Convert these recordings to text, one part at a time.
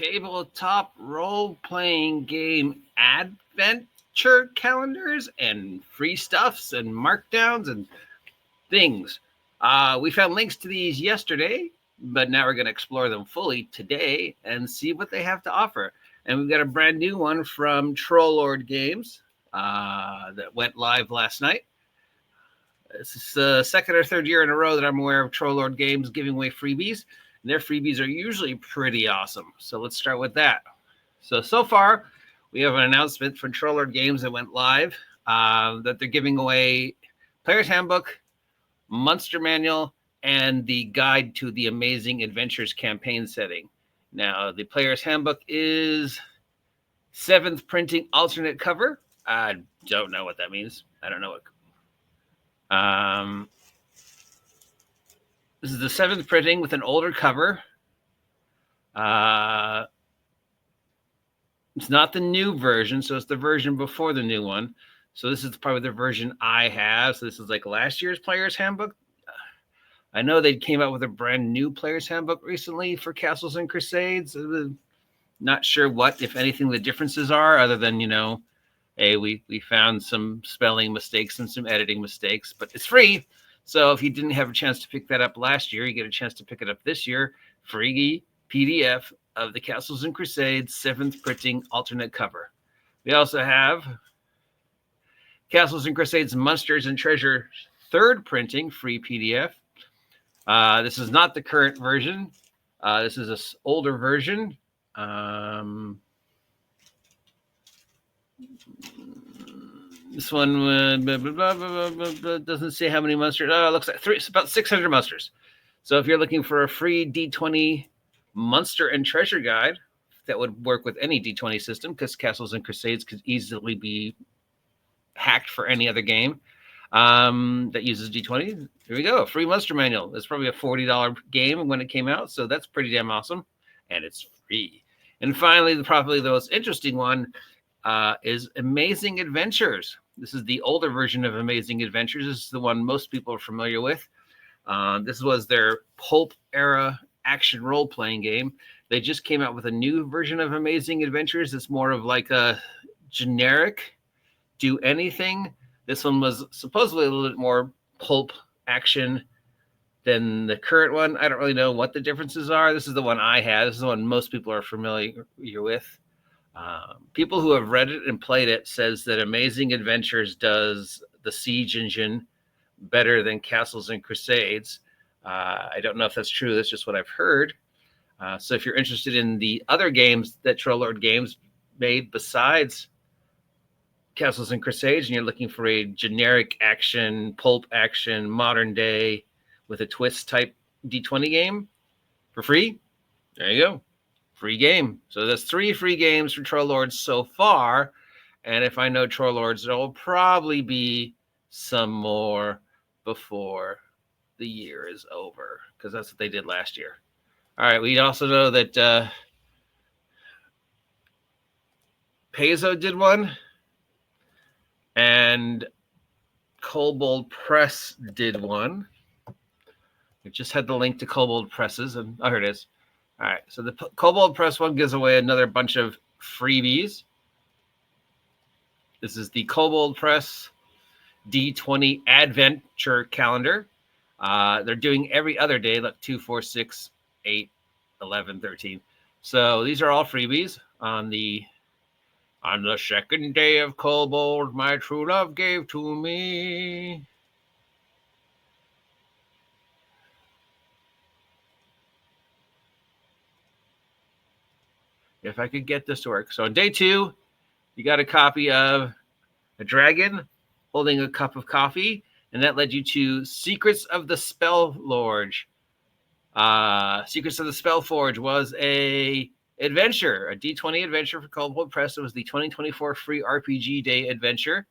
tabletop role-playing game Advent calendars and free stuffs and markdowns and things. We found links to these yesterday, but now we're going to explore them fully today and see what they have to offer. And we've got a brand new one from Trollord Games that went live last night. This is the second or third year in a row that I'm aware of Trollord Games giving away freebies. And their freebies are usually pretty awesome. So let's start with that. So far, we have an announcement from Trollord Games that went live that they're giving away Player's Handbook, Monster Manual, and the Guide to the Amazing Adventures campaign setting. Now, the Player's Handbook is 7th printing alternate cover. I don't know what that means. I don't know what. This is the 7th printing with an older cover. It's not the new version, so it's the version before the new one. So this is probably the version I have. So this is like last year's Player's Handbook. I know they came out with a brand new Player's Handbook recently for Castles and Crusades. Not sure what, if anything, the differences are, other than, hey, we found some spelling mistakes and some editing mistakes, but it's free. So if you didn't have a chance to pick that up last year, you get a chance to pick it up this year. Free PDF of the Castles and Crusades 7th printing alternate cover. We also have Castles and Crusades Monsters and Treasure 3rd printing free PDF. This is not the current version. This is an older version. This one doesn't say how many monsters. It looks like about 600 monsters. So if you're looking for a free D20 monster and treasure guide, that would work with any D20 system, because Castles and Crusades could easily be hacked for any other game that uses D20. Here we go, free monster manual. It's probably a $40 game when it came out, so that's pretty damn awesome, and it's free. And finally, probably the most interesting one is Amazing Adventures. This is the older version of Amazing Adventures. This is the one most people are familiar with. This was their pulp era action role-playing game. They just came out with a new version of Amazing Adventures. It's more of like a generic do anything. This one was supposedly a little bit more pulp action than the current one. I don't really know what the differences are. This is the one I had. This is the one most people are familiar with. People who have read it and played it says that Amazing Adventures does the siege engine better than Castles and Crusades. I don't know if that's true. That's just what I've heard. So if you're interested in the other games that Trollord Games made besides Castles and Crusades, and you're looking for a generic action, pulp action, modern day with a twist type D20 game for free, there you go. Free game. So that's 3 free games for Trollords so far. And if I know Trollords, there will probably be some more before the year is over, because that's what they did last year. All right. We also know that Paizo did one, and Kobold Press did one. We just had the link to Kobold Presses, and here it is. All right, so the Kobold Press one gives away another bunch of freebies. This is the Kobold Press D20 Adventure Calendar. They're doing every other day, like 2, 4, 6, 8, 11, 13. So these are all freebies. On the second day of Kobold, my true love gave to me. If I could get this to work. So on day 2, you got a copy of a dragon holding a cup of coffee, and that led you to Secrets of the Spellforge. Secrets of the Spellforge was a adventure, a D20 adventure for Kobold Press. It was the 2024 free RPG day adventure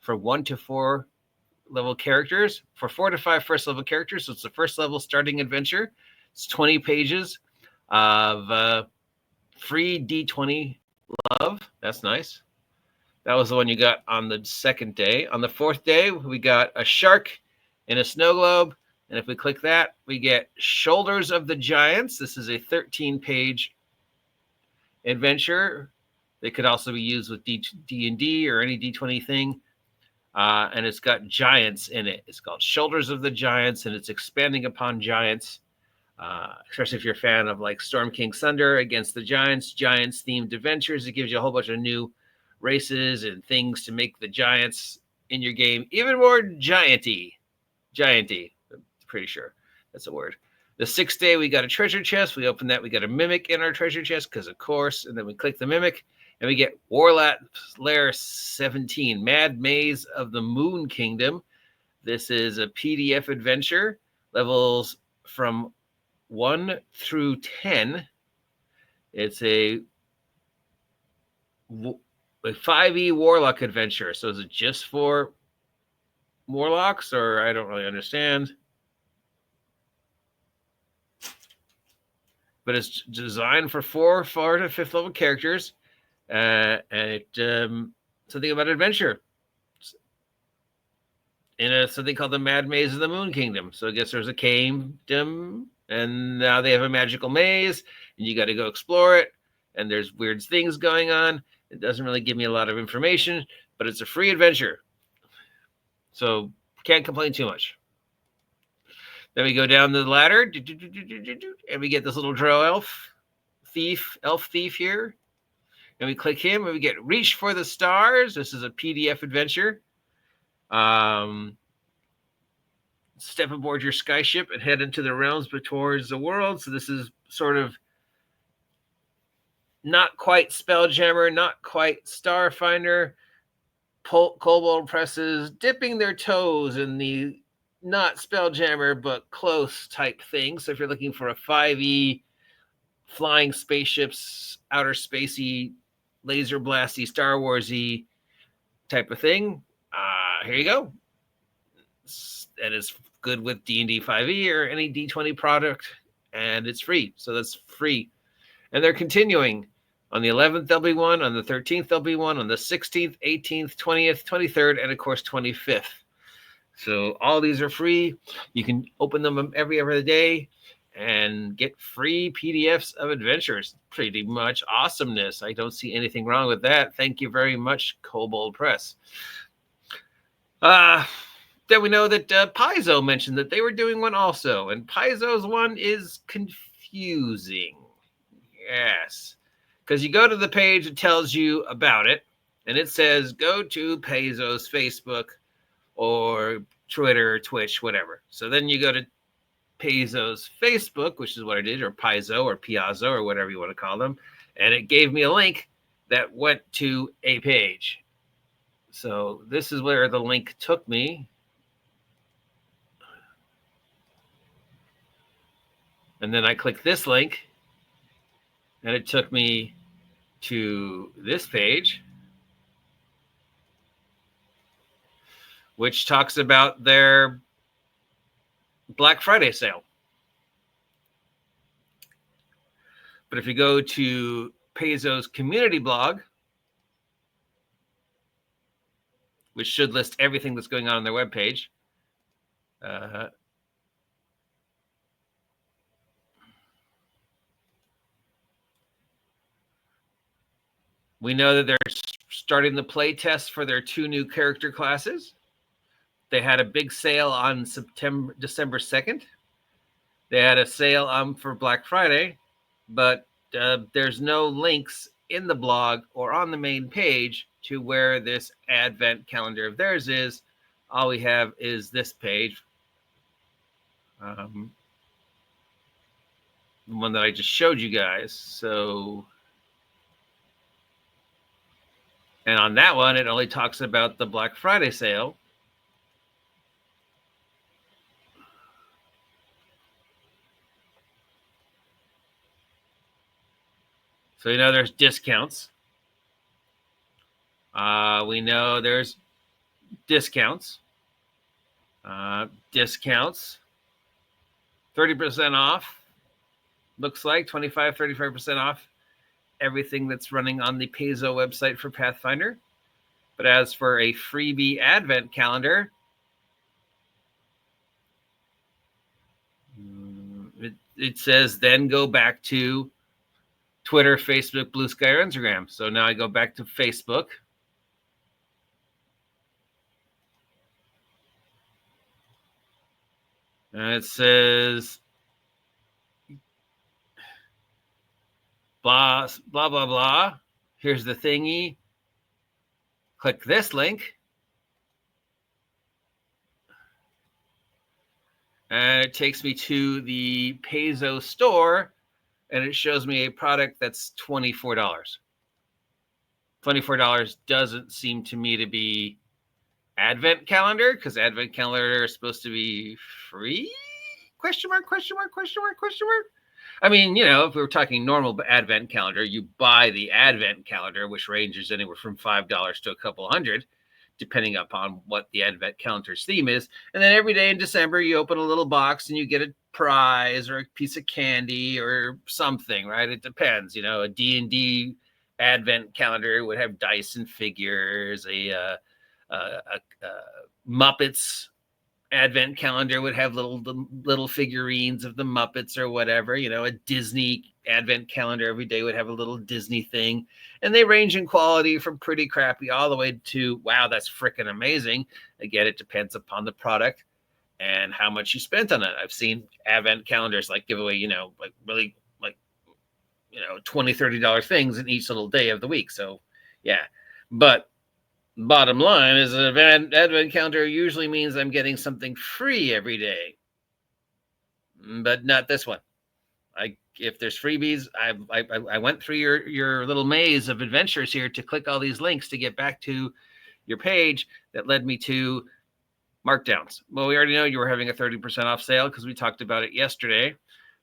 for 1 to 4 level characters, for 4 to 5 first level characters. So it's the first level starting adventure. It's 20 pages of free D20 love. That's nice. That was the one you got on the second day. On the 4th day, we got a shark in a snow globe. And if we click that, we get Shoulders of the Giants. This is a 13-page adventure. They could also be used with D&D or any D20 thing. And it's got giants in it. It's called Shoulders of the Giants, and it's expanding upon giants. Especially if you're a fan of like Storm King Thunder against the Giants themed adventures. It gives you a whole bunch of new races and things to make the giants in your game even more gianty. I'm pretty sure that's a word. The 6th day, we got a treasure chest. We open that. We got a mimic in our treasure chest because, of course, and then we click the mimic, and we get Warlock Lair 17, Mad Maze of the Moon Kingdom. This is a PDF adventure, levels from 1 through 10. It's a 5e Warlock adventure. So is it just for Warlocks, or I don't really understand? But it's designed for 4 to 5th level characters, and it something about adventure in something called the Mad Maze of the Moon Kingdom. So I guess there's a kingdom, and now they have a magical maze, and you got to go explore it. And there's weird things going on. It doesn't really give me a lot of information, but it's a free adventure, so can't complain too much. Then we go down the ladder, and we get this little drow elf thief here. And we click him, and we get Reach for the Stars. This is a PDF adventure. Step aboard your skyship and head into the realms towards the world. So this is sort of not quite Spelljammer, not quite Starfinder. Kobold Presses dipping their toes in the not Spelljammer, but close type thing. So if you're looking for a 5e flying spaceships, outer spacey, laser blasty, Star Warsy type of thing, here you go. And it's good with D&D 5e or any D20 product, and it's free. So that's free. And they're continuing. On the 11th, there'll be one. On the 13th, there'll be one. On the 16th, 18th, 20th, 23rd, and of course, 25th. So all these are free. You can open them every other day and get free PDFs of adventures. Pretty much awesomeness. I don't see anything wrong with that. Thank you very much, Kobold Press. Then we know that Paizo mentioned that they were doing one also. And Paizo's one is confusing. Yes. Because you go to the page, it tells you about it, and it says go to Paizo's Facebook or Twitter, Twitch, whatever. So then you go to Paizo's Facebook, which is what I did, or Paizo or Piazzo or whatever you want to call them, and it gave me a link that went to a page. So this is where the link took me. And then I click this link, and it took me to this page, which talks about their Black Friday sale. But if you go to Paizo's community blog, which should list everything that's going on their webpage, we know that they're starting the play test for their 2 new character classes. They had a big sale on December 2nd. They had a sale for Black Friday, but there's no links in the blog or on the main page to where this Advent calendar of theirs is. All we have is this page, the one that I just showed you guys. So, and on that one, it only talks about the Black Friday sale. So we know there's discounts. We know there's discounts. Discounts. 30% off. Looks like 25, 35% off everything that's running on the Paizo website for Pathfinder. But as for a freebie Advent calendar, it says then go back to Twitter, Facebook, Blue Sky, or Instagram. So now I go back to Facebook. And it says blah, blah, blah, blah. Here's the thingy. Click this link. And it takes me to the Peso store, and it shows me a product that's $24. $24 doesn't seem to me to be Advent calendar, because Advent calendar is supposed to be free? Question mark, question mark, question mark, question mark. I mean, if we were talking normal Advent calendar, you buy the Advent calendar, which ranges anywhere from $5 to a couple hundred, depending upon what the Advent calendar's theme is. And then every day in December, you open a little box and you get a prize or a piece of candy or something, right? It depends. A D&D Advent calendar would have dice and figures. A Muppets Advent calendar would have little figurines of the Muppets or whatever. A Disney Advent calendar every day would have a little Disney thing, and they range in quality from pretty crappy all the way to, wow, that's freaking amazing. Again, it depends upon the product and how much you spent on it. I've seen Advent calendars give away, really $20, $30 things in each little day of the week. So yeah, but bottom line is an Advent calendar usually means I'm getting something free every day, but not this one. If there's freebies, I went through your little maze of adventures here to click all these links to get back to your page that led me to Markdowns. Well, we already know you were having a 30% off sale because we talked about it yesterday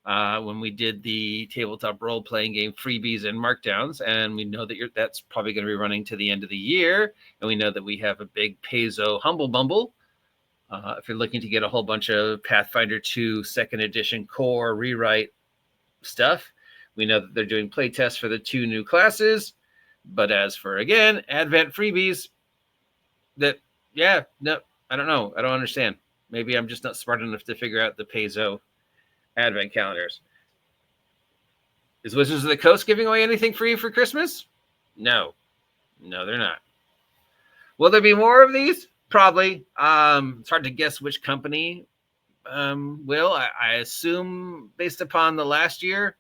when we did the tabletop role-playing game freebies and Markdowns, and we know that that's probably going to be running to the end of the year, and we know that we have a big Peso Humble Bumble. If you're looking to get a whole bunch of Pathfinder 2 2nd Edition core rewrite stuff, we know that they're doing play tests for the 2 new classes. But as for, again, Advent freebies, I don't know. I don't understand. Maybe I'm just not smart enough to figure out the Peso Advent calendars. Is Wizards of the Coast giving away anything free for Christmas? No, they're not. Will there be more of these? Probably. It's hard to guess which company will. I assume, based upon the last year,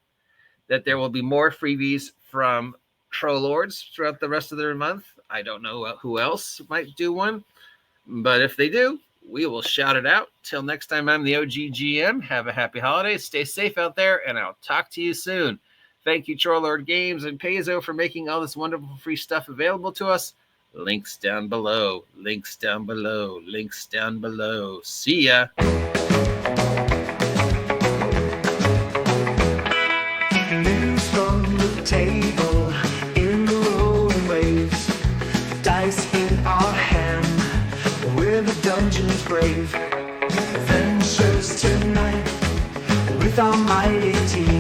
that there will be more freebies from Troll Lords throughout the rest of the month. I don't know who else might do one, but if they do, we will shout it out. Till next time, I'm the OG GM. Have a happy holiday. Stay safe out there, and I'll talk to you soon. Thank you, Troll Lord Games and Peso, for making all this wonderful free stuff available to us. Links down below. Links down below. Links down below. See ya. News from the table in the rolling waves. Dice in our hand. We're the dungeon's brave. Adventures tonight with our mighty team.